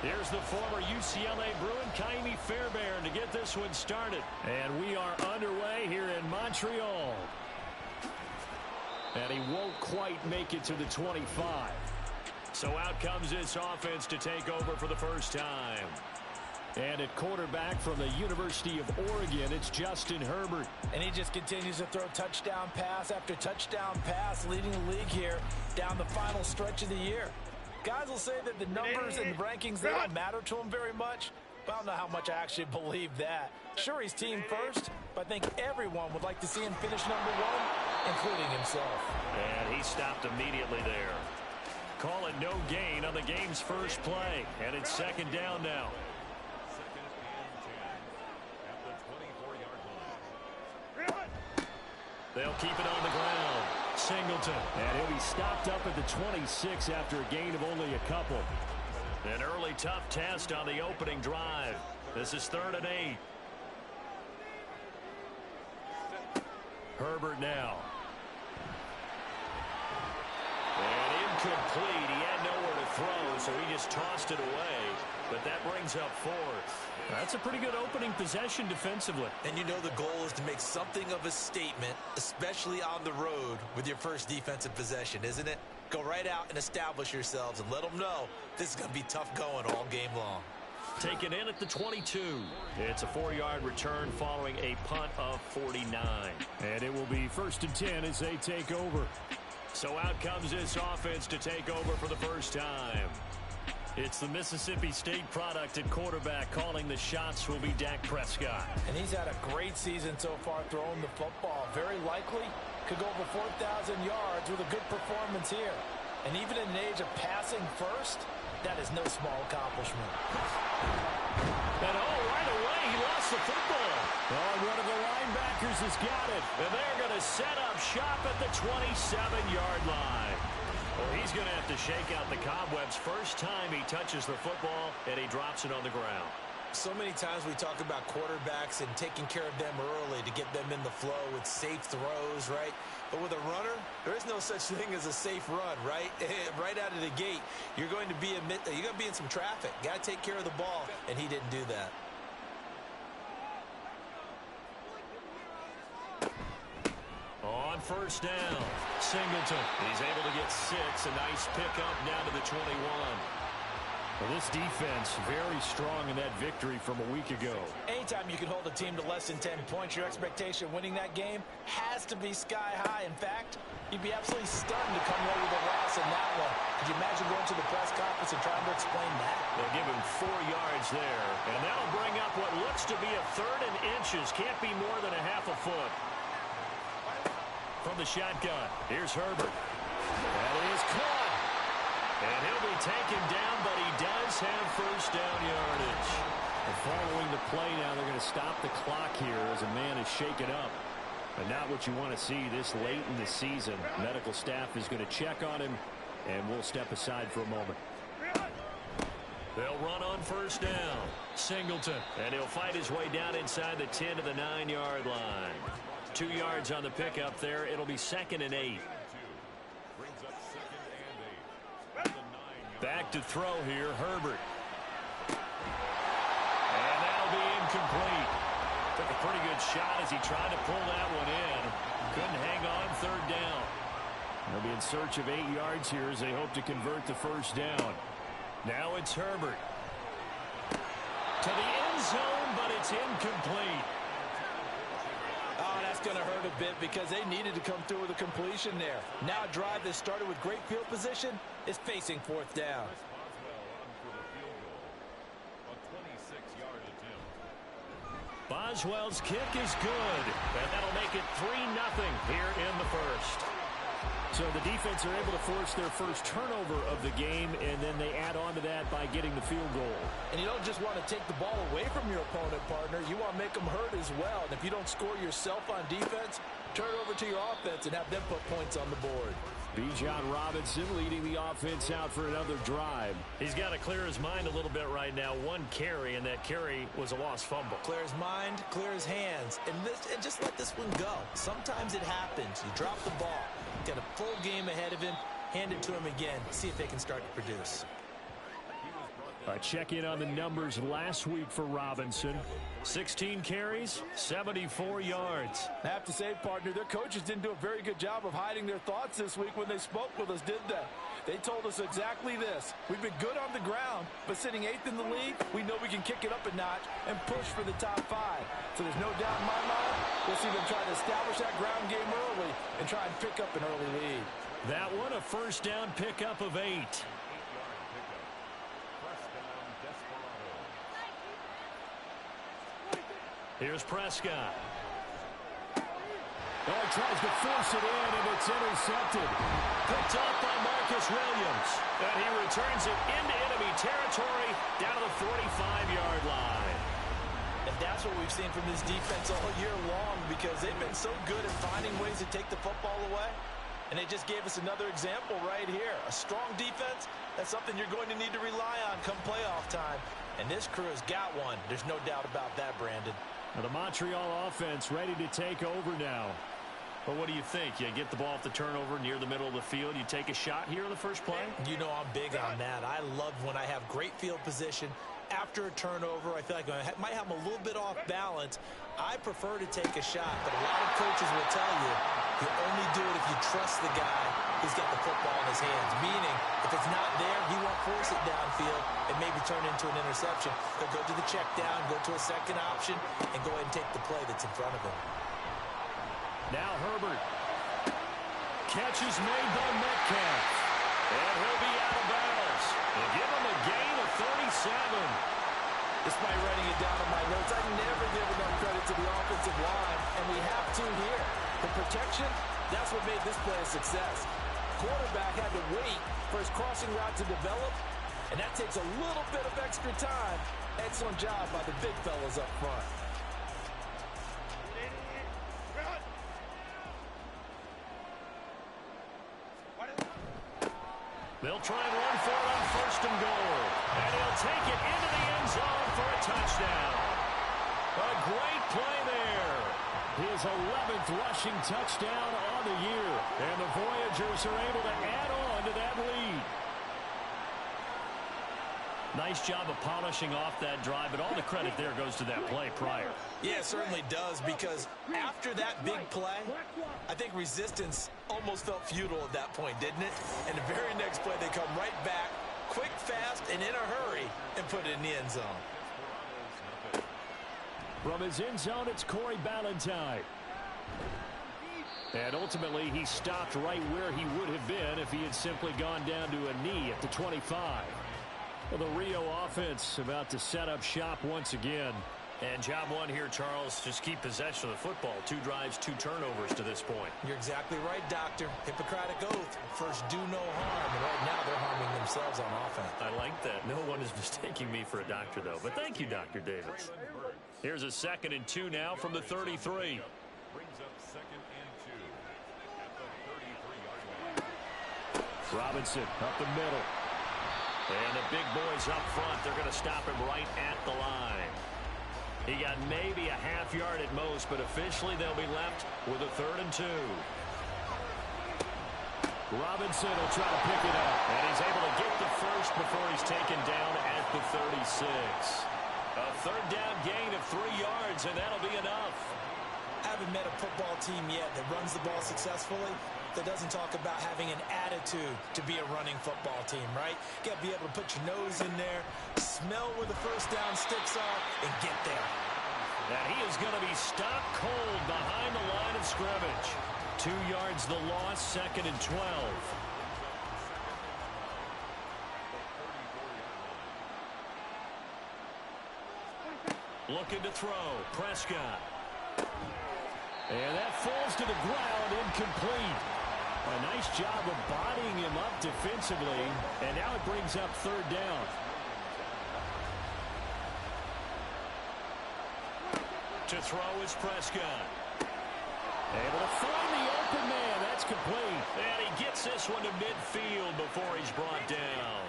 Here's the former UCLA Bruin, Kaimi Fairbairn, to get this one started. And we are underway here in Montreal. And he won't quite make it to the 25. So out comes this offense to take over for the first time. And at quarterback from the University of Oregon, it's Justin Herbert. And he just continues to throw touchdown pass after touchdown pass, leading the league here down the final stretch of the year. Guys will say that the numbers and the rankings, they don't matter to him very much, but I don't know how much I actually believe that. Sure, he's team first, but I think everyone would like to see him finish number one, including himself. And he stopped immediately there. Call it no gain on the game's first play, and it's second down now. They'll keep it on the ground. Singleton. And he'll be stopped up at the 26 after a gain of only a couple. An early tough test on the opening drive. This is 3rd and 8. Herbert now. And incomplete. He had nowhere to throw, so he just tossed it away. But that brings up 4th. That's a pretty good opening possession defensively. And you know the goal is to make something of a statement, especially on the road with your first defensive possession, isn't it? Go right out and establish yourselves and let them know this is going to be tough going all game long. Taken in at the 22. It's a 4-yard return following a punt of 49. And it will be 1st and 10 as they take over. So out comes this offense to take over for the first time. It's the Mississippi State product at quarterback. Calling the shots will be Dak Prescott. And he's had a great season so far throwing the football. Very likely could go over 4,000 yards with a good performance here. And even in an age of passing first, that is no small accomplishment. And right away he lost the football. One of the linebackers has got it. And they're going to set up shop at the 27-yard line. Well, he's going to have to shake out the cobwebs first time he touches the football, and he drops it on the ground. So many times we talk about quarterbacks and taking care of them early to get them in the flow with safe throws, right? But with a runner, there is no such thing as a safe run, right? Right out of the gate, you're going to be in some traffic. Got to take care of the ball, and he didn't do that. On first down, Singleton. He's able to get 6. A nice pickup down to the 21. Well, this defense very strong in that victory from a week ago. Anytime you can hold a team to less than 10 points, your expectation winning that game has to be sky high. In fact, you'd be absolutely stunned to come away with a loss in that one. Could you imagine going to the press conference and trying to explain that? They'll give him 4 yards there, and that'll bring up what looks to be a 3rd and inches. Can't be more than a half a foot. From the shotgun, here's Herbert. That is caught. And he'll be taken down, but he does have first down yardage. And following the play now, they're going to stop the clock here as a man is shaken up. But not what you want to see this late in the season. Medical staff is going to check on him, and we'll step aside for a moment. They'll run on first down. Singleton, and he'll fight his way down inside the 10 to the 9-yard line. 2 yards on the pickup there. It'll be 2nd and 8. Back to throw here, Herbert. And that'll be incomplete. Took a pretty good shot as he tried to pull that one in. Couldn't hang on 3rd down. They'll be in search of 8 yards here as they hope to convert the first down. Now it's Herbert. To the end zone, but it's incomplete. Oh, that's going to hurt a bit because they needed to come through with a completion there. Now a drive that started with great field position is facing 4th down. Boswell's kick is good, and that'll make it 3-0 here in the first. So the defense are able to force their first turnover of the game, and then they add on to that by getting the field goal. And you don't just want to take the ball away from your opponent, partner. You want to make them hurt as well. And if you don't score yourself on defense, turn it over to your offense and have them put points on the board. Bijan Robinson leading the offense out for another drive. He's got to clear his mind a little bit right now. 1 carry, and that carry was a lost fumble. Clear his mind, clear his hands, and just let this one go. Sometimes it happens. You drop the ball. Got a full game ahead of him. Hand it to him again. See if they can start to produce. A check-in on the numbers last week for Robinson. 16 carries, 74 yards. I have to say, partner, their coaches didn't do a very good job of hiding their thoughts this week when they spoke with us, did they? They told us exactly this. We've been good on the ground, but sitting 8th in the league, we know we can kick it up a notch and push for the top 5. So there's no doubt in my mind, we'll see them try to establish that ground game early and try and pick up an early lead. That one a first down pickup of 8. Here's Prescott. Oh, he tries to force it in, and it's intercepted. Picked up by Marcus Williams. And he returns it into enemy territory down to the 45-yard line. And that's what we've seen from this defense all year long, because they've been so good at finding ways to take the football away. And they just gave us another example right here. A strong defense, that's something you're going to need to rely on come playoff time. And this crew has got one. There's no doubt about that, Brandon. Now the Montreal offense ready to take over now. But what do you think? You get the ball off the turnover near the middle of the field. You take a shot here on the first play? You know I'm big on that. I love when I have great field position. After a turnover, I feel like I might have them a little bit off balance. I prefer to take a shot, but a lot of coaches will tell you only do it if you trust the guy who's got the football in his hands. Meaning, if it's not there, he won't force it downfield and maybe turn into an interception. He'll go to the check down, go to a second option, and go ahead and take the play that's in front of him. Now Herbert. Catch is made by Metcalf. And he'll be out of bounds. They give him a gain of 37. Despite writing it down in my notes, I never give enough credit to the offensive line, and we have to here. The protection, that's what made this play a success. Quarterback had to wait for his crossing route to develop, and that takes a little bit of extra time. Excellent job by the big fellas up front. They'll try and run for it on first and goal. And he'll take it into the end zone for a touchdown. A great play there. His 11th rushing touchdown on the year. And the Voyagers are able to add on to that lead. Nice job of polishing off that drive, but all the credit there goes to that play prior. Yeah, it certainly does, because after that big play, I think resistance almost felt futile at that point, didn't it? And the very next play, they come right back, quick, fast, and in a hurry, and put it in the end zone. From his end zone, it's Corey Ballantyne. And ultimately, he stopped right where he would have been if he had simply gone down to a knee at the 25. Well, the Rio offense about to set up shop once again. And job one here, Charles, just keep possession of the football. 2 drives, 2 turnovers to this point. You're exactly right, Doctor. Hippocratic oath. First, do no harm. And right now, they're harming themselves on offense. I like that. No one is mistaking me for a doctor, though. But thank you, Dr. Davis. Here's a 2nd and 2 now from the 33. Brings up 2nd and 2 at the 33-yard line. Robinson up the middle. And the big boys up front, they're going to stop him right at the line. He got maybe a half yard at most, but officially they'll be left with a 3rd and 2. Robinson will try to pick it up, and he's able to get the first before he's taken down at the 36. A 3rd down gain of 3 yards, and that'll be enough. I haven't met a football team yet that runs the ball successfully that doesn't talk about having an attitude to be a running football team, right? You got to be able to put your nose in there, smell where the first down sticks are, and get there. And he is going to be stopped cold behind the line of scrimmage. 2 yards the loss, 2nd and 12. Looking to throw, Prescott. And that falls to the ground, incomplete. A nice job of bodying him up defensively, and now it brings up 3rd down. To throw is Prescott. Able to find the open man. That's complete. And he gets this one to midfield before he's brought down.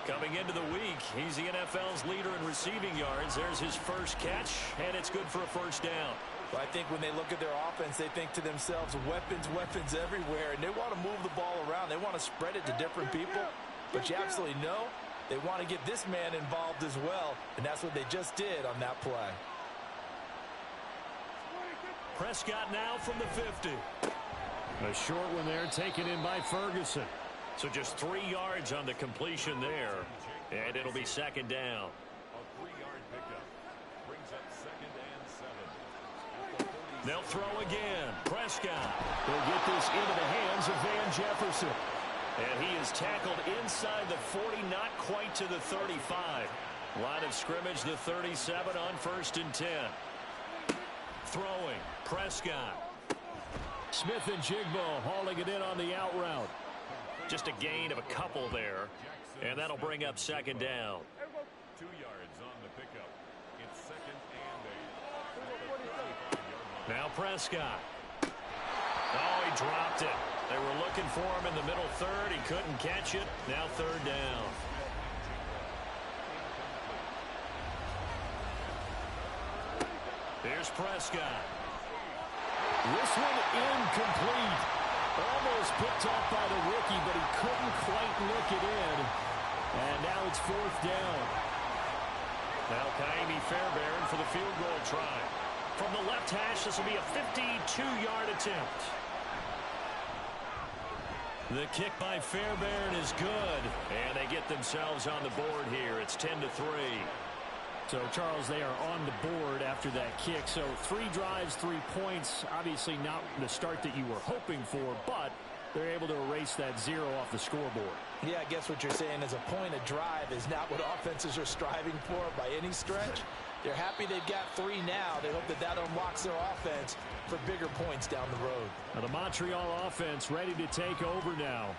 Coming into the week, he's the NFL's leader in receiving yards. There's his first catch, and it's good for a 1st down. But I think when they look at their offense, they think to themselves, weapons, weapons everywhere, and they want to move the ball around. They want to spread it to different people. But you absolutely know They want to get this man involved as well, and that's what they just did on that play. Prescott now from the 50. A short one there taken in by Ferguson. So just 3 yards on the completion there, and it'll be second down. A 3-yard pickup brings up 2nd and 7. They'll throw again. Prescott will get this into the hands of Van Jefferson. And he is tackled inside the 40, not quite to the 35. Line of scrimmage, the 37 on 1st and 10. Throwing, Prescott. Smith and Jigbo hauling it in on the out route. Just a gain of a couple there, and that'll bring up second down. 2 yards on the pickup. It's 2nd and 8. Now Prescott. Oh, he dropped it. They were looking for him in the middle third. He couldn't catch it. Now 3rd down. Here's Prescott. This one incomplete. Almost picked off by the rookie, but he couldn't quite look it in. And now it's 4th down. Now Kaimi Fairbairn for the field goal try. From the left hash, this will be a 52-yard attempt. The kick by Fairbairn is good, and they get themselves on the board here. It's 10-3. So, Charles, they are on the board after that kick. So 3 drives, 3 points. Obviously not the start that you were hoping for, but they're able to erase that 0 off the scoreboard. Yeah, I guess what you're saying is a point of drive is not what offenses are striving for by any stretch. They're happy they've got 3 now. They hope that that unlocks their offense for bigger points down the road. Now the Montreal offense ready to take over now.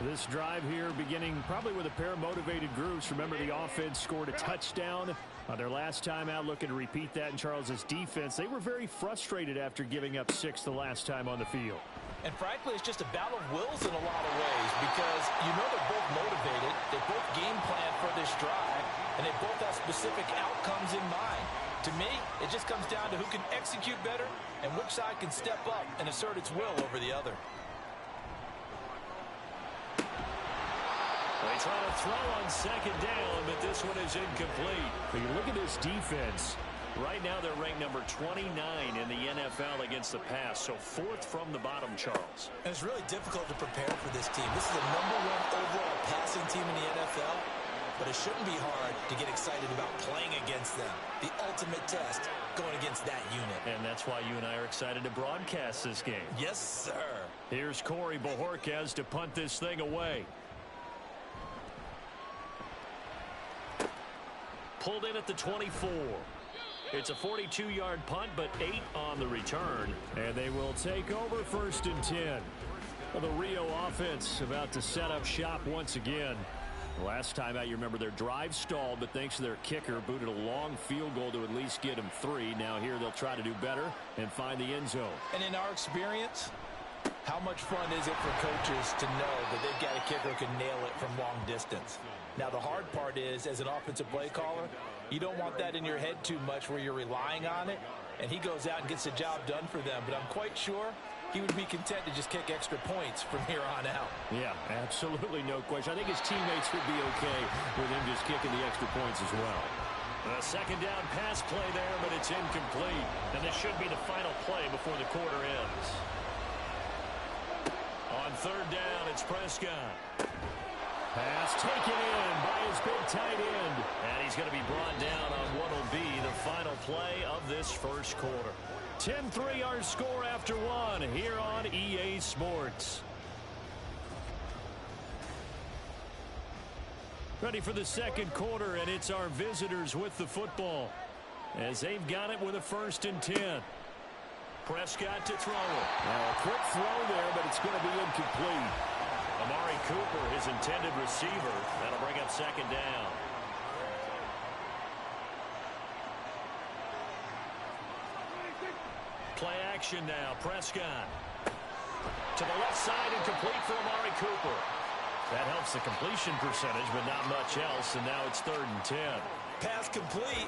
This drive here beginning probably with a pair of motivated groups. Remember, the offense scored a touchdown their last time out, looking to repeat that in Charles's defense. They were very frustrated after giving up 6 the last time on the field. And frankly, it's just a battle of wills in a lot of ways because you know they're both motivated. They both game plan for this drive, and they both have specific outcomes in mind. To me, it just comes down to who can execute better and which side can step up and assert its will over the other. They try to throw on 2nd down, but this one is incomplete. But you look at this defense. Right now they're ranked number 29 in the NFL against the pass, so 4th from the bottom, Charles. And it's really difficult to prepare for this team. This is the #1 overall passing team in the NFL, but it shouldn't be hard to get excited about playing against them. The ultimate test going against that unit. And that's why you and I are excited to broadcast this game. Yes, sir. Here's Corey Bojorquez to punt this thing away. Pulled in at the 24. It's a 42-yard punt, but 8 on the return. And they will take over 1st and 10. Well, the Rio offense about to set up shop once again. Last time out, you remember their drive stalled, but thanks to their kicker, booted a long field goal to at least get them 3. Now here they'll try to do better and find the end zone. And in our experience, how much fun is it for coaches to know that they've got a kicker who can nail it from long distance? Now, the hard part is, as an offensive play caller, you don't want that in your head too much where you're relying on it, and he goes out and gets the job done for them. But I'm quite sure he would be content to just kick extra points from here on out. Yeah, absolutely no question. I think his teammates would be okay with him just kicking the extra points as well. A 2nd down pass play there, but it's incomplete. And this should be the final play before the quarter ends. On 3rd down, it's Prescott. Pass taken in by his big tight end. And he's going to be brought down on what will be the final play of this 1st quarter. 10-3 our score after 1 here on EA Sports. Ready for the 2nd quarter, and it's our visitors with the football as they've got it with a 1st and 10. Prescott to throw it. Now a quick throw there, but it's going to be incomplete. Amari Cooper, his intended receiver. That'll bring up 2nd down. Play action now. Prescott. To the left side, incomplete for Amari Cooper. That helps the completion percentage, but not much else, and now it's 3rd and 10. Pass complete,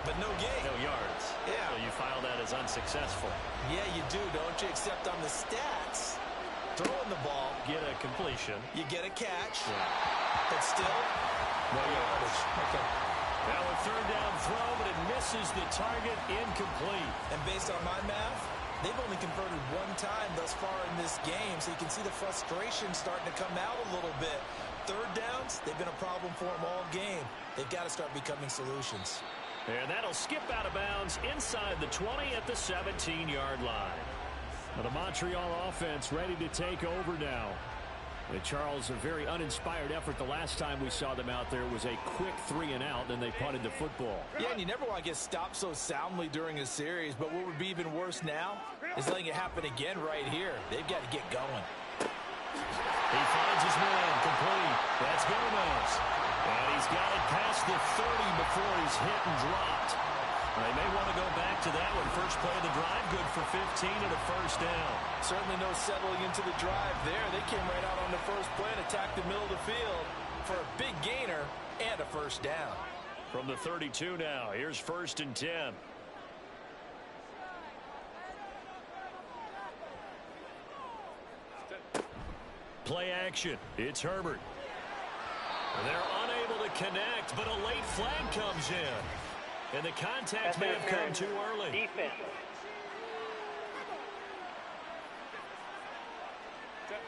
but no gain. No yards. Yeah. So you file that as unsuccessful. Yeah, you do, don't you? Except on the stats, throwing the ball get a completion. You get a catch, but still, no yardage. Okay. Now a third down throw, but it misses the target, incomplete. And based on my math, they've only converted one time thus far in this game, so you can see the frustration starting to come out a little bit. Third downs, they've been a problem for them all game. They've got to start becoming solutions. And that'll skip out of bounds inside the 20 at the 17-yard line. Now the Montreal offense ready to take over now. Charles, a very uninspired effort the last time we saw them out there was a quick 3-and-out, and they punted the football. Yeah, and you never want to get stopped so soundly during a series, but what would be even worse now is letting it happen again right here. They've got to get going. He finds his man, complete. That's Gomez. And he's got it past the 30 before he's hit and dropped. They may want to go back to that one. First play of the drive, good for 15 and a first down. Certainly no settling into the drive there. They came right out on the first play and attacked the middle of the field for a big gainer and a first down. From the 32 now, here's first and 10. Play action. It's Herbert. They're unable to connect, but a late flag comes in. And the contact may have come too early. Defense.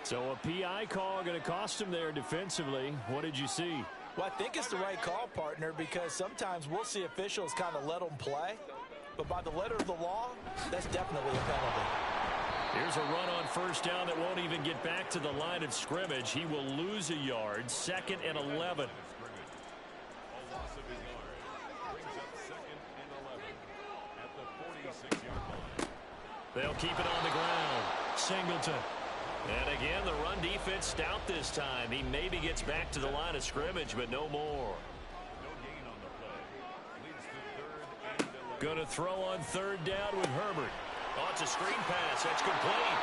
So a PI call going to cost him there defensively. What did you see? Well, I think it's the right call, partner, because sometimes we'll see officials kind of let them play. But by the letter of the law, that's definitely a penalty. Here's a run on first down that won't even get back to the line of scrimmage. He will lose a yard. 2nd and 11. They'll keep it on the ground. Singleton. And again, the run defense stout this time. He maybe gets back to the line of scrimmage, but no more. Going to throw on third down with Herbert. Oh, it's a screen pass. That's complete.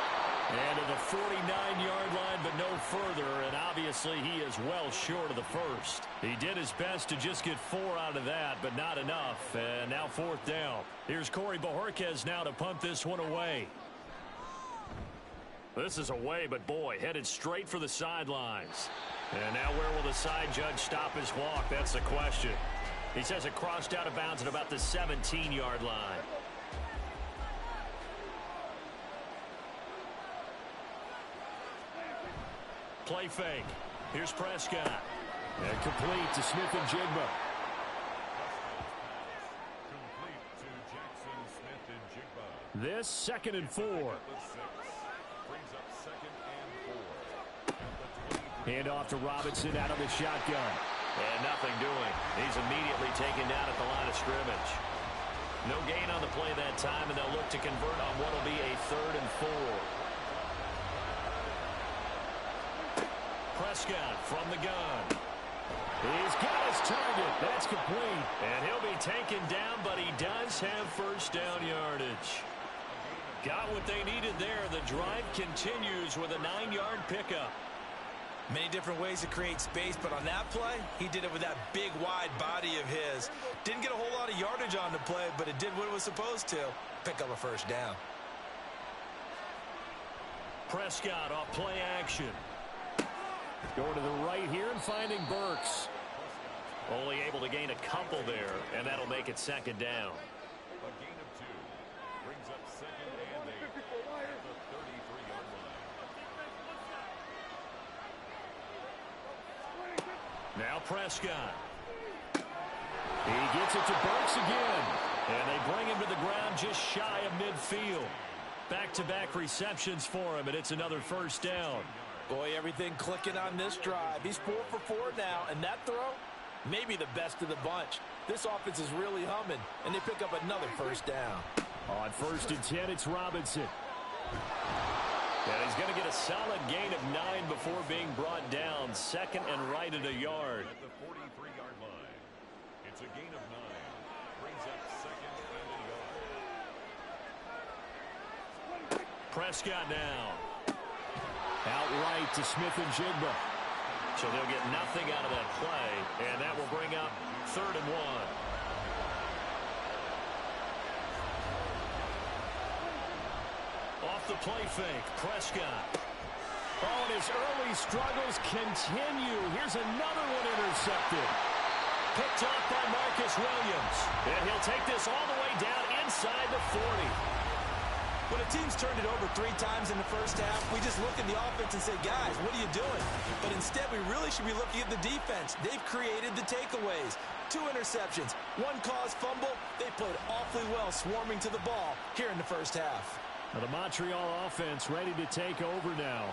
And to the 49-yard line, but no further. And obviously, he is well short of the first. He did his best to just get 4 out of that, but not enough. And now fourth down. Here's Corey Bojorquez now to punt this one away. This is away, but boy, headed straight for the sidelines. And now where will the side judge stop his walk? That's the question. He says it crossed out of bounds at about the 17-yard line. Play fake. Here's Prescott. And complete to Smith and Jigba. Complete to Jackson, Smith, and Jigba. This 2nd and 4. Brings up 2nd and 4. Hand off to Robinson out of the shotgun. And nothing doing. He's immediately taken down at the line of scrimmage. No gain on the play that time, and they'll look to convert on what will be a 3rd and 4. Prescott from the gun. He's got his target. That's complete. And he'll be taken down, but he does have first down yardage. Got what they needed there. The drive continues with a 9-yard pickup. Many different ways to create space, but on that play, he did it with that big, wide body of his. Didn't get a whole lot of yardage on the play, but it did what it was supposed to. Pick up a first down. Prescott off play action. Going to the right here and finding Burks. Only able to gain a couple there, and that'll make it 2nd down. A gain of 2. Brings up 2nd and 8 at the 33-yard line. Now Prescott. He gets it to Burks again. And they bring him to the ground just shy of midfield. Back-to-back receptions for him, and it's another first down. Boy, everything clicking on this drive. He's 4 for 4 now, and that throw, maybe the best of the bunch. This offense is really humming, and they pick up another first down. On 1st and 10, it's Robinson. And he's going to get a solid gain of 9 before being brought down. 2nd and right at a yard. At the 43-yard line. It's a gain of 9. Brings up 2nd and a yard. Prescott now. Outright to Smith and Jigba. So they'll get nothing out of that play, and that will bring up 3rd and 1. Off the play fake, Prescott. Oh, and his early struggles continue. Here's another one intercepted. Picked off by Marcus Williams. And he'll take this all the way down inside the 40. When a team's turned it over 3 times in the first half, we just look at the offense and say, guys, what are you doing? But instead, we really should be looking at the defense. They've created the takeaways. 2 interceptions, 1 caused fumble. They played awfully well swarming to the ball here in the first half. Now the Montreal offense ready to take over now.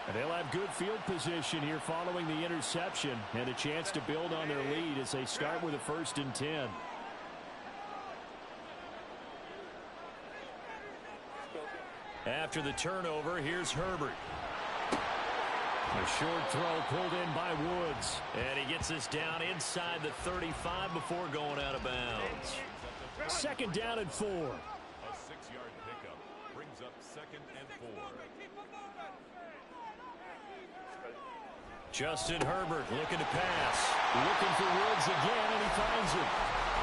And they'll have good field position here following the interception and a chance to build on their lead as they start with a 1st and 10. After the turnover, here's Herbert. A short throw pulled in by Woods. And he gets this down inside the 35 before going out of bounds. 2nd down and 4. A 6-yard pickup brings up 2nd and 4. Justin Herbert looking to pass. Looking for Woods again, and he finds him.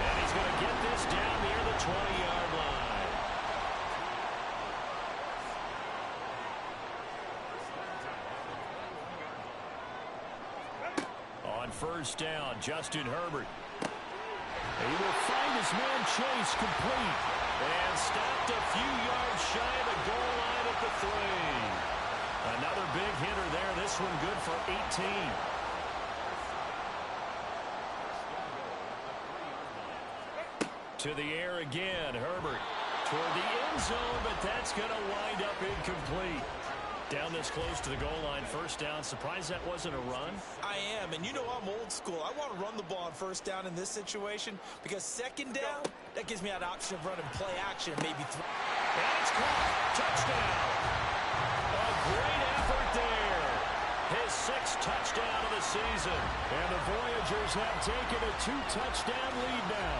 And he's going to get this down near the 20-yard line. On 1st down, Justin Herbert. He will find his man Chase complete. And stopped a few yards shy of the goal line at the 3. Another big hitter there. This one good for 18. To the air again, Herbert. Toward the end zone, but that's going to wind up incomplete. Down this close to the goal line, 1st down. Surprised that wasn't a run? I am, and you know I'm old school. I want to run the ball on 1st down in this situation because 2nd down, that gives me that option of running play action, maybe throw. And it's caught. Touchdown. A great effort there. His 6th touchdown of the season. And the Voyagers have taken a 2-touchdown lead now.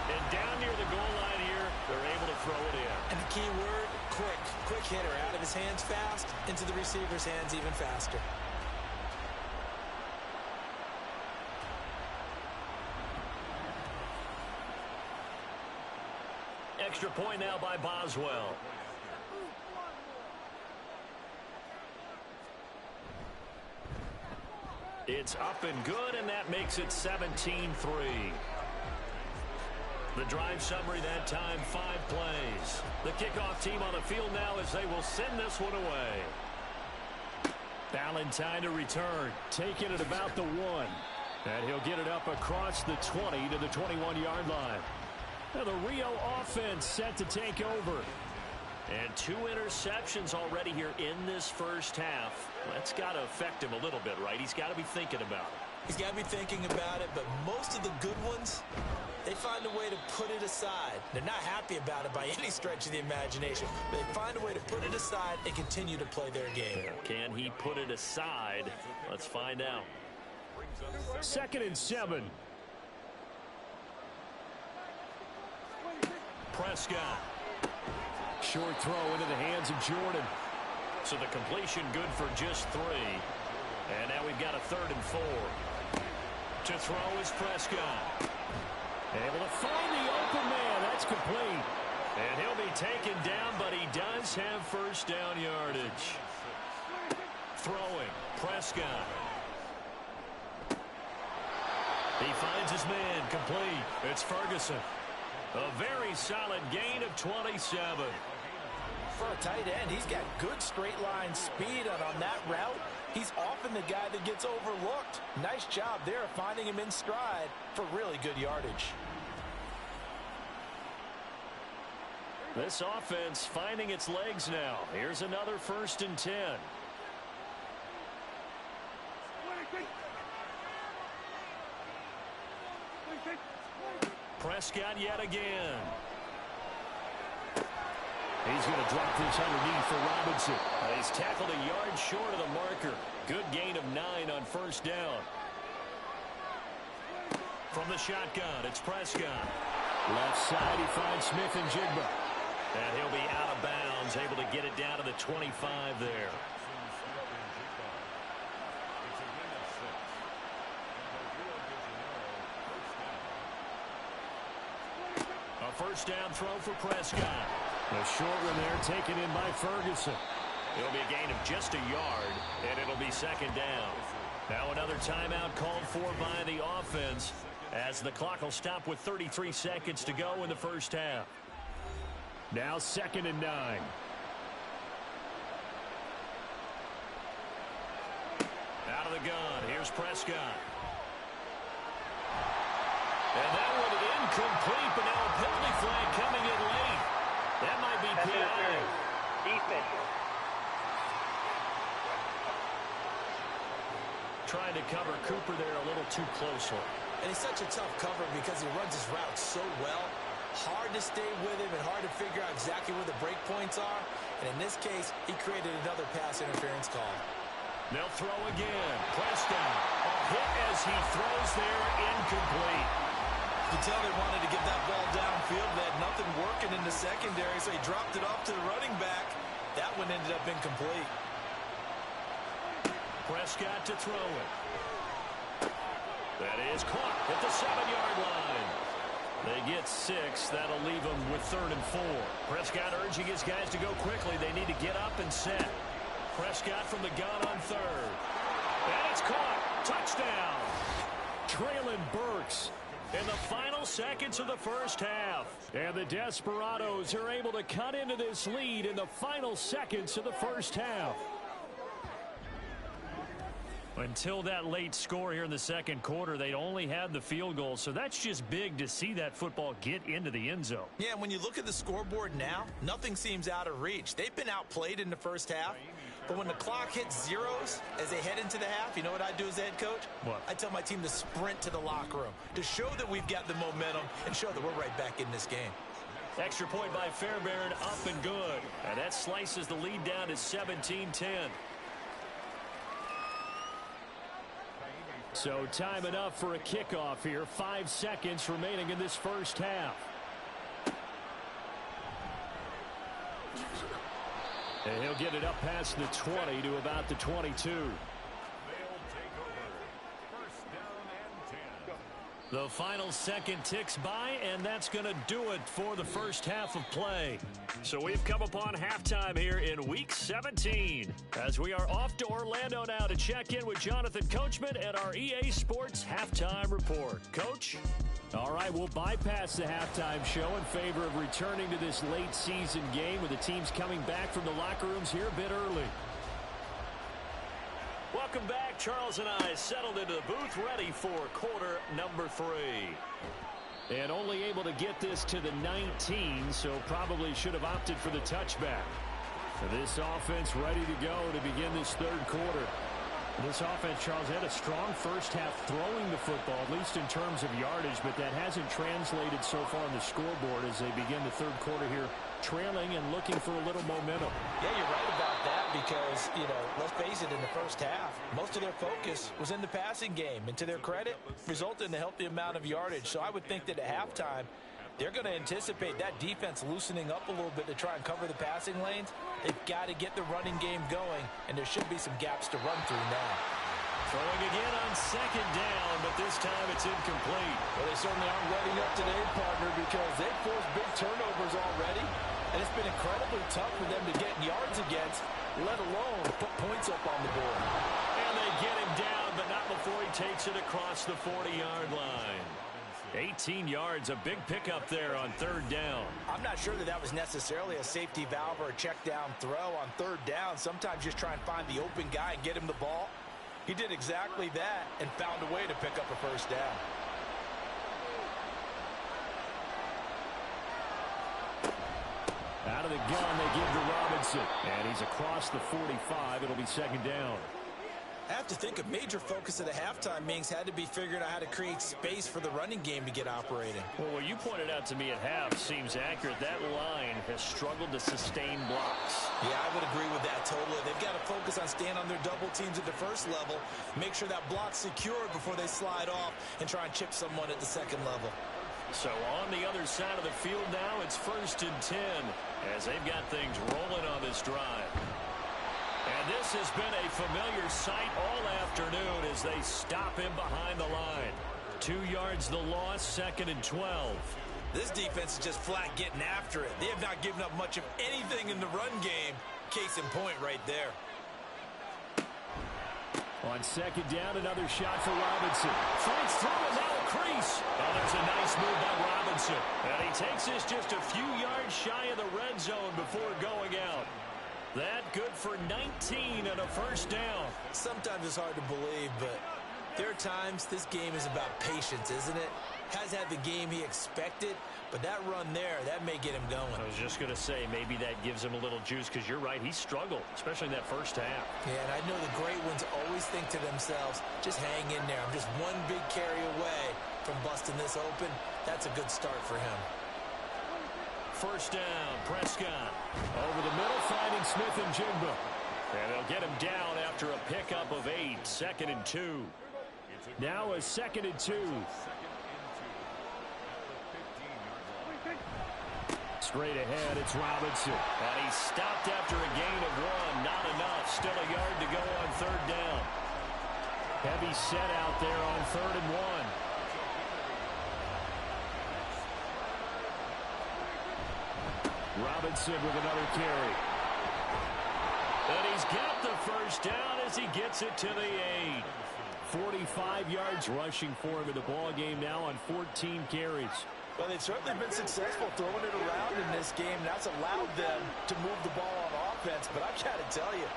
And down near the goal line here, they're able to throw it in. And the key word, quick. Quick hitter. Out of his hands fast, into the receiver's hands even faster. Extra point now by Boswell. It's up and good, and that makes it 17-3. The drive summary that time, 5 plays. The kickoff team on the field now as they will send this one away. Valentine to return, taking it about the 1. And he'll get it up across the 20 to the 21-yard line. Now the Rio offense set to take over. And 2 interceptions already here in this first half. That's got to affect him a little bit, right? He's got to be thinking about it. He's got to be thinking about it, but most of the good ones, they find a way to put it aside. They're not happy about it by any stretch of the imagination. They find a way to put it aside and continue to play their game. Can he put it aside? Let's find out. 2nd and 7. Prescott. Short throw into the hands of Jordan. So the completion good for just 3. And now we've got a 3rd and 4. To throw is Prescott. Able to find the open man. That's complete. And he'll be taken down, but he does have 1st down yardage. Throwing, Prescott. He finds his man, complete. It's Ferguson. A very solid gain of 27. For a tight end, he's got good straight line speed, and on that route, he's often the guy that gets overlooked. Nice job there of finding him in stride for really good yardage. This offense finding its legs now. Here's another 1st and 10. Prescott yet again. He's going to drop this underneath for Robinson. He's tackled a yard short of the marker. Good gain of 9 on 1st down. From the shotgun, it's Prescott. Left side, he finds Smith and Jigba. And he'll be out of bounds, able to get it down to the 25 there. A 1st down throw for Prescott. A short one there taken in by Ferguson. It'll be a gain of just a yard, and it'll be second down. Now another timeout called for by the offense as the clock will stop with 33 seconds to go in the first half. Now 2nd and 9. Out of the gun. Here's Prescott. And that one incomplete, but now a penalty flag coming in late. That might be PI. Defense. Trying to cover Cooper there a little too closely. And he's such a tough cover because he runs his route so well. Hard to stay with him and hard to figure out exactly where the break points are. And in this case, he created another pass interference call. They'll throw again. Prescott. A hit as he throws there, incomplete. You can tell they wanted to get that ball downfield. They had nothing working in the secondary, so he dropped it off to the running back. That one ended up incomplete. Prescott to throw it. That is caught at the 7-yard line. They get 6. That'll leave them with 3rd and 4. Prescott urging his guys to go quickly. They need to get up and set. Prescott from the gun on 3rd. And it's caught. Touchdown. Traylon Burks. In the final seconds of the first half. And the Desperados are able to cut into this lead in the final seconds of the first half. Until that late score here in the second quarter, they'd only had the field goal, so that's just big to see that football get into the end zone. Yeah, and when you look at the scoreboard now, nothing seems out of reach. They've been outplayed in the first half, but when the clock hits zeros as they head into the half, you know what I do as the head coach? What? I tell my team to sprint to the locker room to show that we've got the momentum and show that we're right back in this game. Extra point by Fairbairn, up and good. And that slices the lead down to 17-10. So time enough for a kickoff here. 5 seconds remaining in this first half. And he'll get it up past the 20 to about the 22. The final second ticks by, and that's going to do it for the first half of play. So we've come upon halftime here in Week 17 as we are off to Orlando now to check in with Jonathan Coachman and our EA Sports Halftime Report. Coach? All right, we'll bypass the halftime show in favor of returning to this late season game with the teams coming back from the locker rooms here a bit early. Welcome back. Charles and I settled into the booth ready for quarter number 3. And only able to get this to the 19, so probably should have opted for the touchback. So this offense ready to go to begin this third quarter. This offense, Charles, had a strong first half throwing the football, at least in terms of yardage, but that hasn't translated so far on the scoreboard as they begin the third quarter here, trailing and looking for a little momentum. Yeah, you're right about that because, let's face it, in the first half, most of their focus was in the passing game. And to their credit, resulted in a healthy amount of yardage. So I would think that at halftime, they're going to anticipate that defense loosening up a little bit to try and cover the passing lanes. They've got to get the running game going, and there should be some gaps to run through now. Throwing again on second down, but this time it's incomplete. Well, they certainly aren't letting up today, partner, because they've forced big turnovers already, and it's been incredibly tough for them to get yards against, let alone put points up on the board. And they get him down, but not before he takes it across the 40-yard line. 18 yards, a big pickup there on third down. I'm not sure that was necessarily a safety valve or a check down throw on third down. Sometimes just try and find the open guy and get him the ball. He did exactly that and found a way to pick up a first down. Out of the gun, they give to Robinson. And he's across the 45. It'll be second down. I have to think a major focus of the halftime meetings had to be figuring out how to create space for the running game to get operating. Well, what you pointed out to me at half seems accurate. That line has struggled to sustain blocks. Yeah, I would agree with that totally. They've got to focus on staying on their double teams at the first level, make sure that block's secured before they slide off and try and chip someone at the second level. So on the other side of the field now, it's 1st and 10 as they've got things rolling on this drive. And this has been a familiar sight all afternoon as they stop him behind the line. 2 yards the loss, 2nd and 12. This defense is just flat getting after it. They have not given up much of anything in the run game. case in point right there. On second down, another shot for Robinson. Fights through it, now a crease. Oh, there's a nice move by Robinson. And he takes this just a few yards shy of the red zone before going out. That good for 19 and a first down. Sometimes it's hard to believe, but there are times this game is about patience, isn't it? Has had the game he expected, but that run there, that may get him going. I was just going to say, maybe that gives him a little juice, because you're right, he struggled, especially in that first half. Yeah, and I know the great ones always think to themselves, just hang in there. I'm just one big carry away from busting this open. That's a good start for him. First down, Prescott. Over the middle, finding Smith and Jigba. And they'll get him down after a pickup of 8, 2nd and 2. Now a 2nd and 2. Straight ahead, it's Robinson. And he stopped after a gain of 1. Not enough. Still a yard to go on third down. Heavy set out there on 3rd and 1. Robinson with another carry. And he's got the first down as he gets it to the 8. 45 yards rushing for him in the ball game now on 14 carries. Well, they've certainly been successful throwing it around in this game. That's allowed them to move the ball on offense. But I've got to tell you,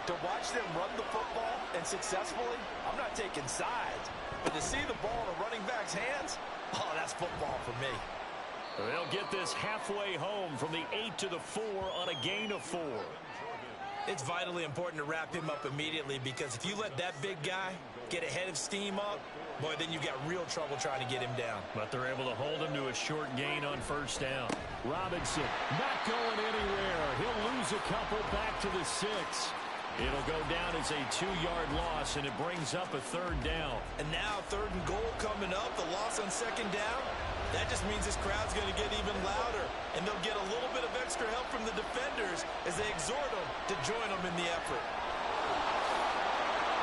to watch them run the football and successfully, I'm not taking sides. But to see the ball in a running back's hands, oh, that's football for me. They'll get this halfway home from the 8 to the 4 on a gain of 4. It's vitally important to wrap him up immediately, because if you let that big guy get a head of steam up, boy, then you've got real trouble trying to get him down. But they're able to hold him to a short gain on first down. Robinson not going anywhere. He'll lose a couple back to the 6. It'll go down as a 2-yard loss, and it brings up a 3rd down. And now 3rd and goal coming up, the loss on 2nd down. That just means this crowd's going to get even louder, and they'll get a little bit of extra help from the defenders as they exhort them to join them in the effort.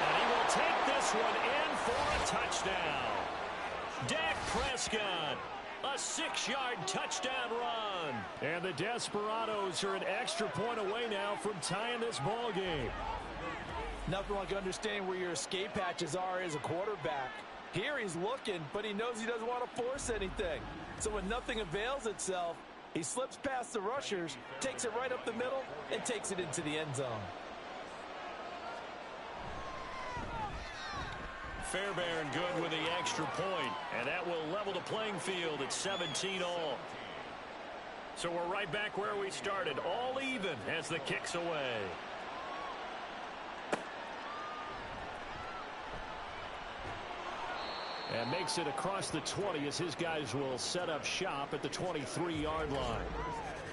And he will take this one in for a touchdown. Dak Prescott, a 6-yard touchdown run. And the Desperados are an extra point away now from tying this ball game. Nothing like understanding where your escape hatches are as a quarterback. Here he's looking, but he knows he doesn't want to force anything. So when nothing avails itself, he slips past the rushers, takes it right up the middle, and takes it into the end zone. Fairbairn good with the extra point, and that will level the playing field at 17 all. So we're right back where we started, all even as the kick's away. And makes it across the 20 as his guys will set up shop at the 23-yard line.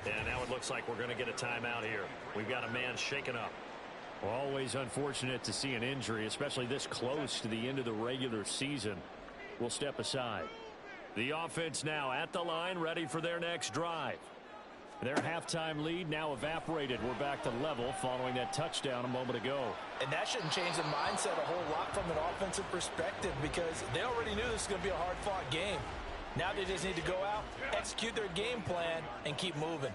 And now it looks like we're going to get a timeout here. We've got a man shaken up. Always unfortunate to see an injury, especially this close to the end of the regular season. We'll step aside. The offense now at the line, ready for their next drive. Their halftime lead now evaporated. We're back to level following that touchdown a moment ago. And that shouldn't change the mindset a whole lot from an offensive perspective, because they already knew this was going to be a hard-fought game. Now they just need to go out, execute their game plan, and keep moving.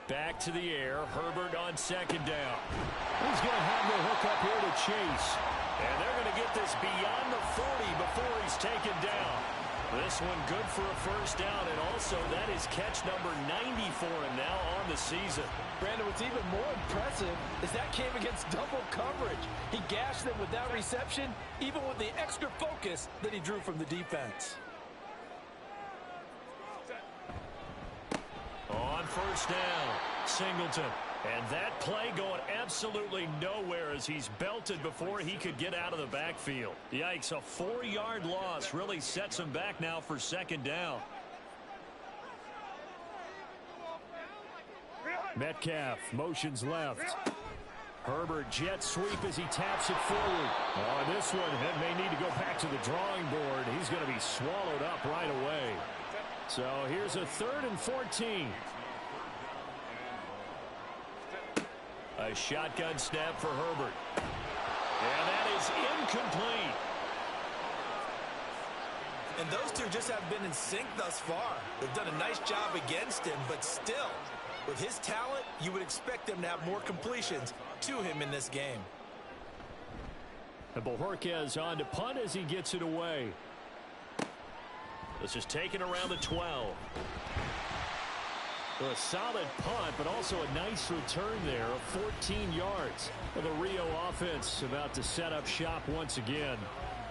Back to the air. Herbert on 2nd down. He's going to have the hook up here to Chase. And they're going to get this beyond the 40 before he's taken down. This one good for a first down, and also that is catch number 90 for him now on the season. Brandon, what's even more impressive is that came against double coverage. He gashed them with that reception, even with the extra focus that he drew from the defense. On first down, Singleton. And that play going absolutely nowhere as he's belted before he could get out of the backfield. Yikes, a 4-yard loss really sets him back now for 2nd down. Metcalf motions left. Herbert jet sweep as he taps it forward. On this one, it may need to go back to the drawing board. He's going to be swallowed up right away. So here's a 3rd and 14. A shotgun snap for Herbert. And that is incomplete. And those two just haven't been in sync thus far. They've done a nice job against him, but still, with his talent, you would expect them to have more completions to him in this game. And Bojorquez on to punt as he gets it away. This is taken around the 12. So a solid punt, but also a nice return there of 14 yards. Well, the Rio offense about to set up shop once again.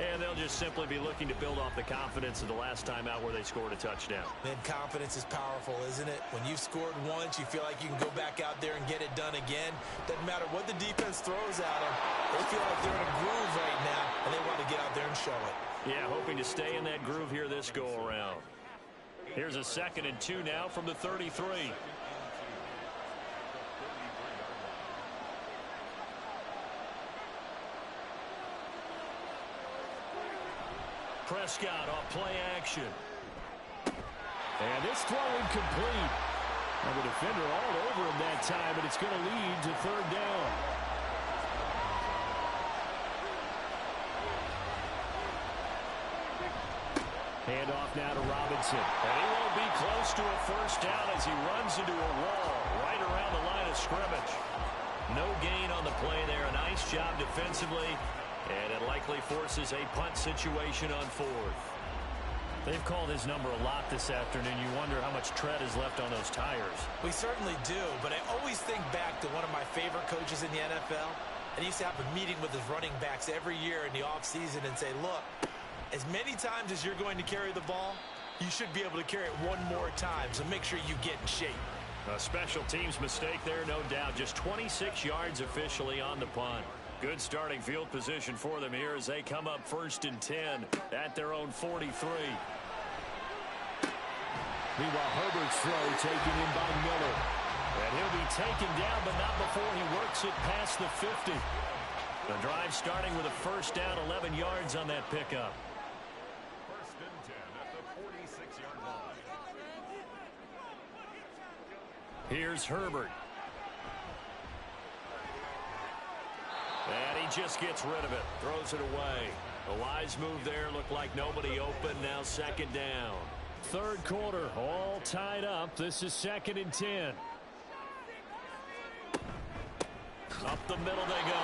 And they'll just simply be looking to build off the confidence of the last time out where they scored a touchdown. Man, confidence is powerful, isn't it? When you've scored once, you feel like you can go back out there and get it done again. Doesn't matter what the defense throws at them. They feel like they're in a groove right now, and they want to get out there and show it. Yeah, hoping to stay in that groove here this go-around. Here's a 2nd and 2 now from the 33. Prescott off play action. And this throw incomplete. And the defender all over him that time, but it's going to lead to 3rd down. Handoff now to Robinson. And he won't be close to a 1st down as he runs into a wall right around the line of scrimmage. No gain on the play there. A nice job defensively. And it likely forces a punt situation on 4th. They've called his number a lot this afternoon. You wonder how much tread is left on those tires. We certainly do, but I always think back to one of my favorite coaches in the NFL. And he used to have a meeting with his running backs every year in the offseason and say, look, as many times as you're going to carry the ball, you should be able to carry it one more time, so make sure you get in shape. A special teams mistake there, no doubt. Just 26 yards officially on the punt. Good starting field position for them here as they come up 1st and 10 at their own 43. Meanwhile, Herbert's throw taken in by Miller. And he'll be taken down, but not before he works it past the 50. The drive starting with a 1st down, 11 yards on that pickup. 1st and 10 at the 46-yard line. Here's Herbert. And he just gets rid of it. Throws it away. A wise move there. Looked like nobody open. Now 2nd down. 3rd quarter, all tied up. This is 2nd and 10. Up the middle they go.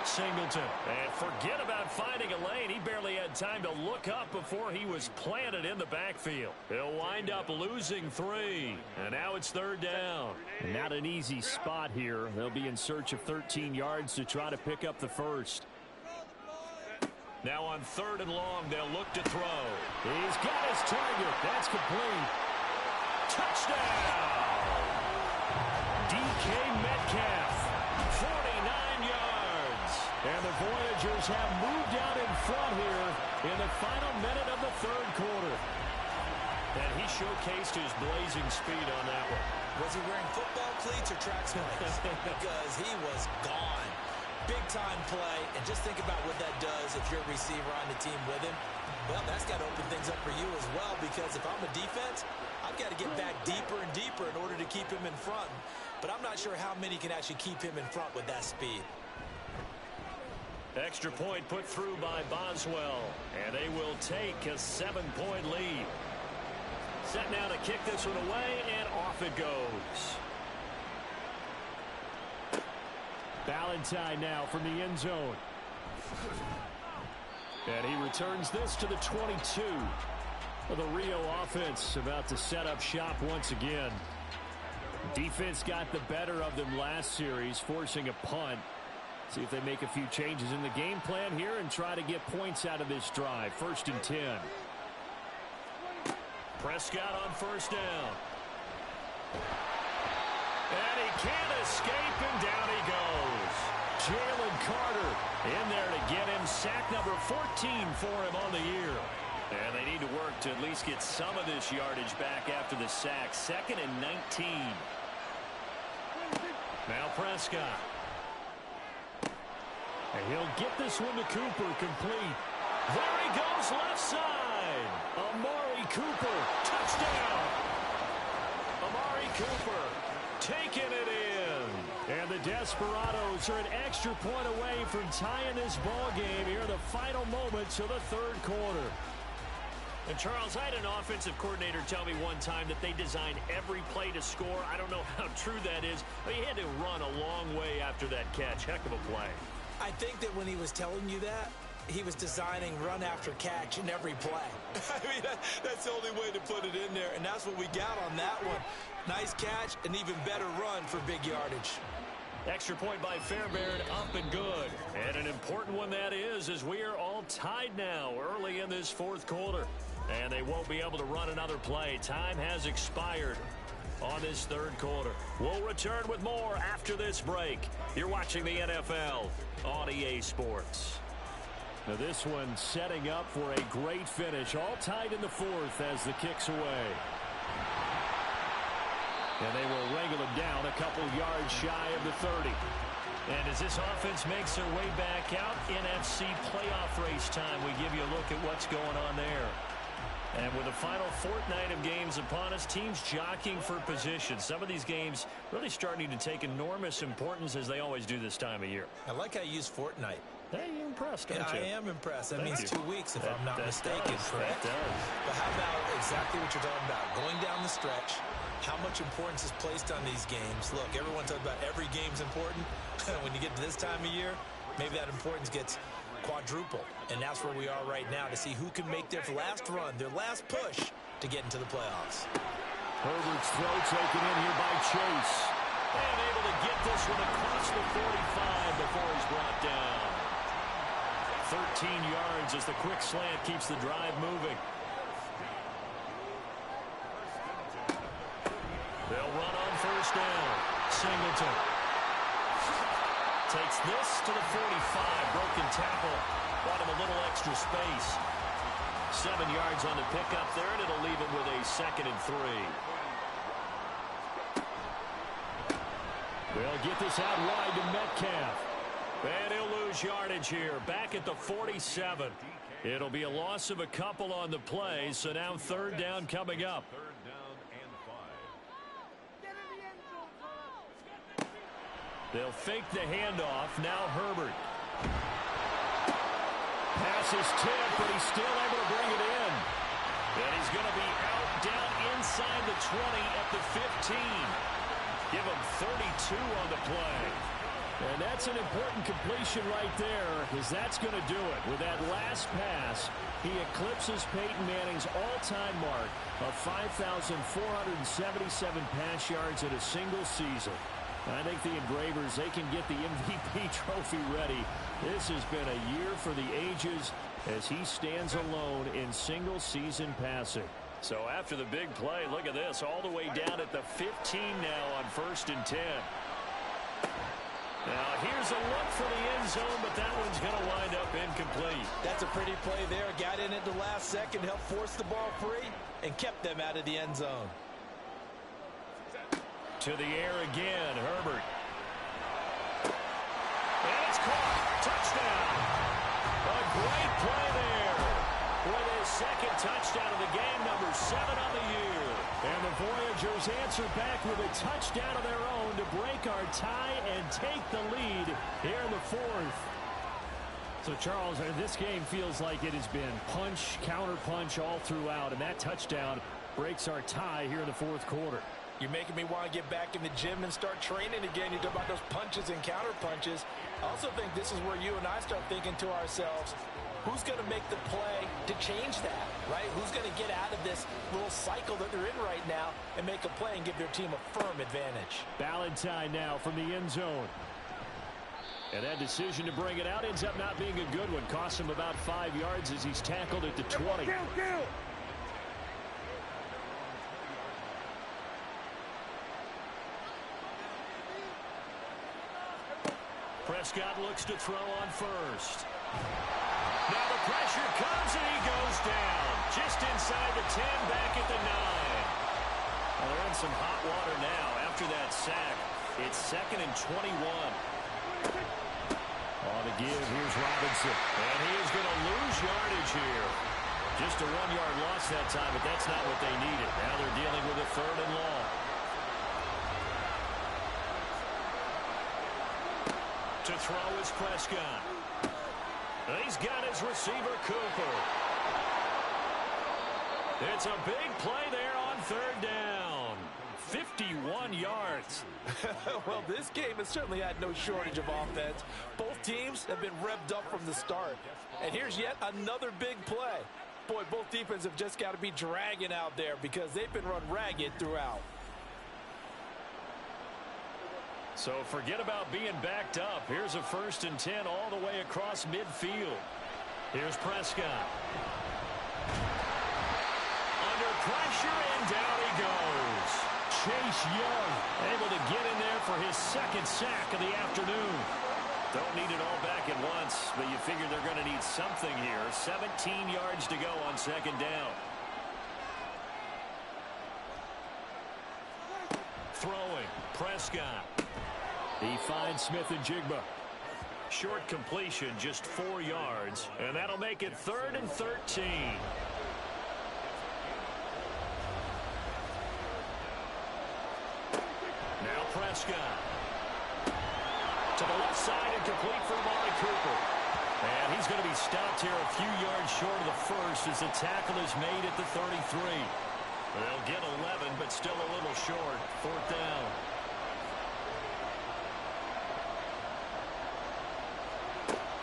Singleton. And forget about finding a lane. He barely had time to look up before he was planted in the backfield. He'll wind up losing 3. And now it's 3rd down. Not an easy spot here. They'll be in search of 13 yards to try to pick up the 1st. Now on 3rd and long, they'll look to throw. He's got his target. That's complete. Touchdown! DK Metcalf. 49 yards. And the Voyagers have moved out in front here in the final minute of the 3rd quarter. And he showcased his blazing speed on that one. Was he wearing football cleats or track spikes? Because he was gone. Big-time play, and just think about what that does if you're a receiver on the team with him. Well, that's got to open things up for you as well, because if I'm a defense, I've got to get back deeper and deeper in order to keep him in front. But I'm not sure how many can actually keep him in front with that speed. Extra point put through by Boswell, and they will take a 7-point lead. Set now to kick this one away, and off it goes. Valentine now from the end zone. And he returns this to the 22. Well, the Rio offense about to set up shop once again. Defense got the better of them last series, forcing a punt. See if they make a few changes in the game plan here and try to get points out of this drive. 1st and 10. Prescott on 1st down. And he can't escape, and down he goes. Jalen Carter in there to get him. Sack number 14 for him on the year. And they need to work to at least get some of this yardage back after the sack. 2nd and 19. Now Prescott. And he'll get this one to Cooper, complete. There he goes, left side. Amari Cooper, touchdown. Amari Cooper taking it in. And the Desperados are an extra point away from tying this ball game here in the final moments of the 3rd quarter. And Charles, I had an offensive coordinator tell me one time that they design every play to score. I don't know how true that is, but he had to run a long way after that catch. Heck of a play. I think that when he was telling you that, he was designing run after catch in every play. I mean, that's the only way to put it in there, and that's what we got on that one. Nice catch, an even better run for big yardage. Extra point by Fairbairn, up and good. And an important one that is, as we are all tied now early in this fourth quarter. And they won't be able to run another play. Time has expired on this third quarter. We'll return with more after this break. You're watching the NFL on EA Sports. Now this one setting up for a great finish. All tied in the fourth as the kick's away. And they will wrangle him down a couple yards shy of the 30. And as this offense makes their way back out, NFC playoff race time, we give you a look at what's going on there. And with the final fortnight of games upon us, teams jockeying for position. Some of these games really starting to take enormous importance as they always do this time of year. I like how you use fortnight. Hey, you're impressed, aren't you? I am impressed. That Thank means you. 2 weeks, if I'm not mistaken, correct? That does. But how about exactly what you're talking about? Going down the stretch, how much importance is placed on these games? Look, everyone talks about every game's important. When you get to this time of year, maybe that importance gets quadruple. And that's where we are right now to see who can make their last run, their last push to get into the playoffs. Herbert's throw taken in here by Chase. And able to get this one across the 45 before he's brought down. 13 yards as the quick slant keeps the drive moving. They'll run on first down. Singleton takes this to the 45. Broken tackle. Brought him a little extra space. 7 yards on the pickup there, and it'll leave him with a 2nd and 3. They'll get this out wide to Metcalf. And he'll lose yardage here. Back at the 47. It'll be a loss of a couple on the play, so now third down coming up. Third down and 5. They'll fake the handoff. Now Herbert. Pass is tipped, but he's still able to bring it in. And he's going to be out down inside the 20 at the 15. Give him 32 on the play. And that's an important completion right there, because that's going to do it. With that last pass, he eclipses Peyton Manning's all-time mark of 5,477 pass yards in a single season. I think the Engravers, they can get the MVP trophy ready. This has been a year for the ages as he stands alone in single-season passing. So after the big play, look at this, all the way down at the 15 now on 1st and 10. Now here's a look for the end zone, but that one's going to wind up incomplete. That's a pretty play there. Got in at the last second, helped force the ball free, and kept them out of the end zone. To the air again, Herbert. And it's caught. Touchdown. A great play there. With his 2nd touchdown of the game, number 7 on the year. And the Voyagers answer back with a touchdown of their own to break our tie and take the lead here in the 4th. So, Charles, this game feels like it has been punch, counter-punch all throughout, and that touchdown breaks our tie here in the 4th quarter. You're making me want to get back in the gym and start training again. You talk about those punches and counter punches. I also think this is where you and I start thinking to ourselves, who's going to make the play to change that, right? Who's going to get out of this little cycle that they're in right now and make a play and give their team a firm advantage? Ballantyne now from the end zone. And that decision to bring it out ends up not being a good one. Costs him about 5 yards as he's tackled at the 20. Prescott looks to throw on first. Now the pressure comes and he goes down. Just inside the 10, back at the 9. Well, they're in some hot water now after that sack. It's 2nd and 21. On the give, here's Robinson. And he is going to lose yardage here. Just a 1-yard loss that time, but that's not what they needed. Now they're dealing with a 3rd and long. To throw is Prescott. And he's got his receiver, Cooper. It's a big play there on third down. 51 yards. Well, this game has certainly had no shortage of offense. Both teams have been revved up from the start. And here's yet another big play. Boy, both defenses have just got to be dragging out there because they've been run ragged throughout. So forget about being backed up. Here's a 1st and 10 all the way across midfield. Here's Prescott. Under pressure, and down he goes. Chase Young able to get in there for his 2nd sack of the afternoon. Don't need it all back at once, but you figure they're going to need something here. 17 yards to go on 2nd down. Throwing, Prescott. He finds Smith and Jigba. Short completion, just 4 yards, and that'll make it 3rd and 13. Now Prescott. To the left side and complete for Amari Cooper. And he's going to be stopped here a few yards short of the first as the tackle is made at the 33. They'll get 11, but still a little short. 4th down.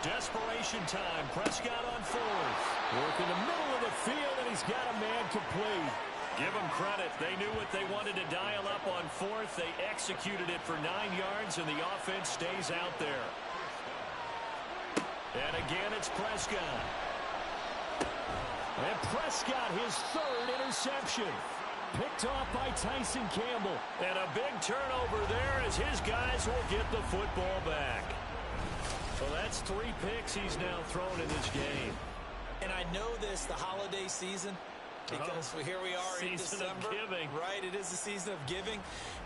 Desperation time. Prescott on 4th. Work in the middle of the field, and he's got a man complete. Give them credit. They knew what they wanted to dial up on 4th. They executed it for 9 yards, and the offense stays out there. And again, it's Prescott. And Prescott, his 3rd interception. Picked off by Tyson Campbell. And a big turnover there as his guys will get the football back. So that's 3 picks he's now thrown in this game. And I know this, the holiday season, because here we are in December. Season of giving. Right, it is the season of giving.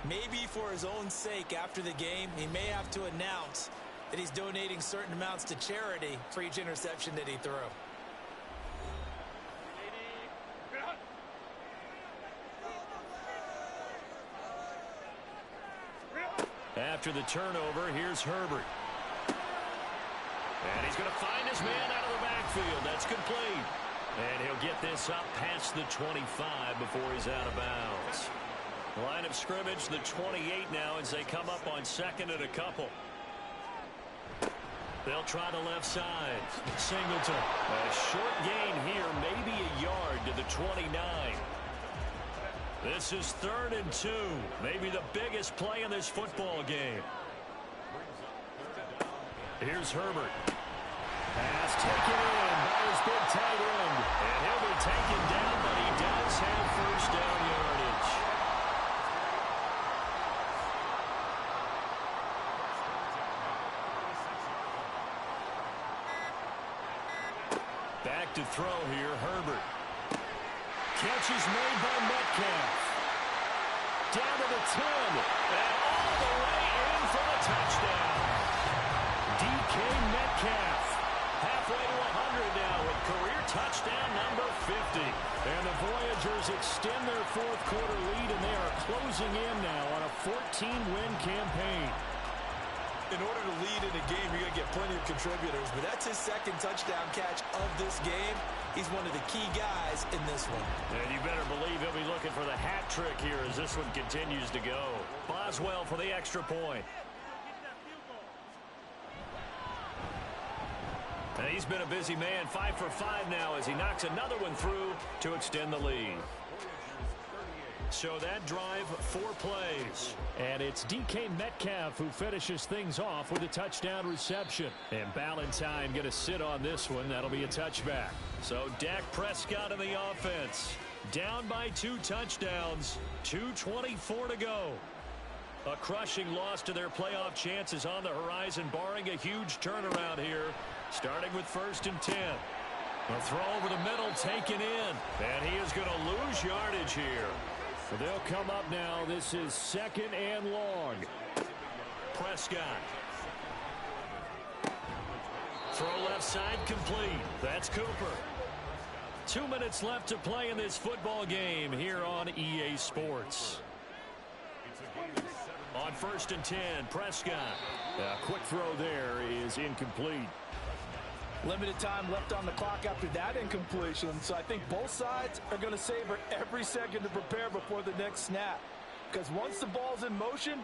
Maybe for his own sake after the game, he may have to announce that he's donating certain amounts to charity for each interception that he threw. After the turnover, here's Herbert. And he's going to find his man out of the backfield. That's complete. And he'll get this up past the 25 before he's out of bounds. Line of scrimmage, the 28 now as they come up on 2nd and a couple. They'll try the left side. Singleton. A short gain here, maybe a yard to the 29. This is 3rd and 2. Maybe the biggest play in this football game. Here's Herbert. Pass taken in by his big tight end. And he'll be taken down, but he does have 1st down yardage. Back to throw here, Herbert. Catch is made by Metcalf. Down to the 10. And all the way in for the touchdown. DK Metcalf. Halfway to 100 now with career touchdown number 50. And the Voyagers extend their 4th quarter lead, and they are closing in now on a 14-win campaign. In order to lead in a game, you're going to get plenty of contributors, but that's his 2nd touchdown catch of this game. He's one of the key guys in this one. And you better believe he'll be looking for the hat trick here as this one continues to go. Boswell for the extra point. And he's been a busy man, 5 for 5 now as he knocks another one through to extend the lead. So that drive, 4 plays. And it's DK Metcalf who finishes things off with a touchdown reception. And Ballantyne going to sit on this one. That'll be a touchback. So Dak Prescott in the offense. Down by 2 touchdowns. 2:24 to go. A crushing loss to their playoff chances on the horizon, barring a huge turnaround here. Starting with 1st and 10. A throw over the middle taken in. And he is going to lose yardage here. So they'll come up now. This is 2nd and long. Prescott. Throw left side complete. That's Cooper. 2 minutes left to play in this football game here on EA Sports. On 1st and 10, Prescott. A quick throw there is incomplete. Limited time left on the clock after that incompletion, so I think both sides are going to savor every second to prepare before the next snap. Because once the ball's in motion,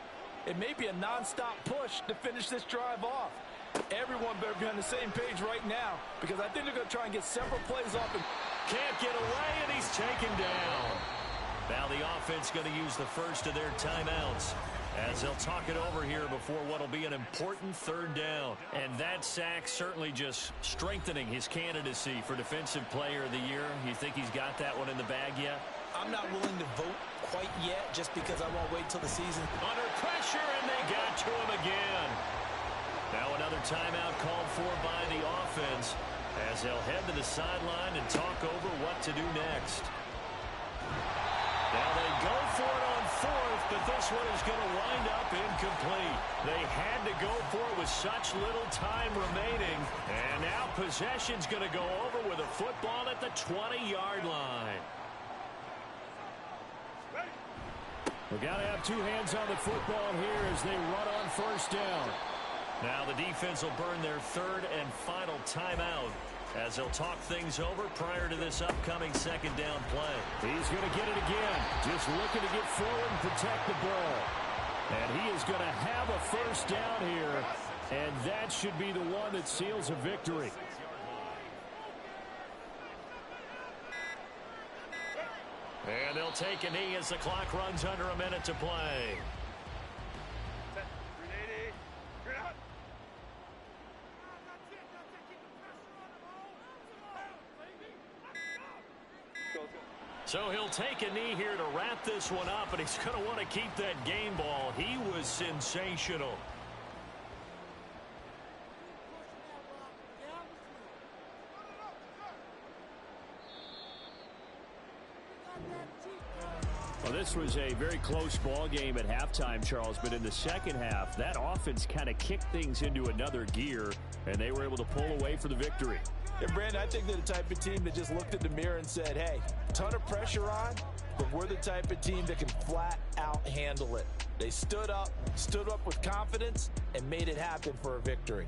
it may be a non-stop push to finish this drive off. Everyone better be on the same page right now, because I think they're going to try and get several plays off. And can't get away, and he's taken down. Now the offense going to use the first of their timeouts as they'll talk it over here before what will be an important third down. And that sack certainly just strengthening his candidacy for Defensive Player of the Year. You think he's got that one in the bag yet? I'm not willing to vote quite yet just because I won't wait till the season. Under pressure, and they got to him again. Now another timeout called for by the offense as they'll head to the sideline and talk over what to do next. Now they go for it on fourth, but this one is going to wind up incomplete. They had to go for it with such little time remaining. And now possession's going to go over with a football at the 20-yard line. We've got to have two hands on the football here as they run on first down. Now the defense will burn their third and final timeout as they'll talk things over prior to this upcoming second down play. He's going to get it again. Just looking to get forward and protect the ball. And he is going to have a first down here. And that should be the one that seals a victory. And they'll take a knee as the clock runs under a minute to play. So he'll take a knee here to wrap this one up, and he's going to want to keep that game ball. He was sensational. Well, this was a very close ball game at halftime, Charles, but in the second half, that offense kind of kicked things into another gear, and they were able to pull away for the victory. And Brandon, I think they're the type of team that just looked at the mirror and said, hey, ton of pressure on, but we're the type of team that can flat out handle it. They stood up with confidence, and made it happen for a victory.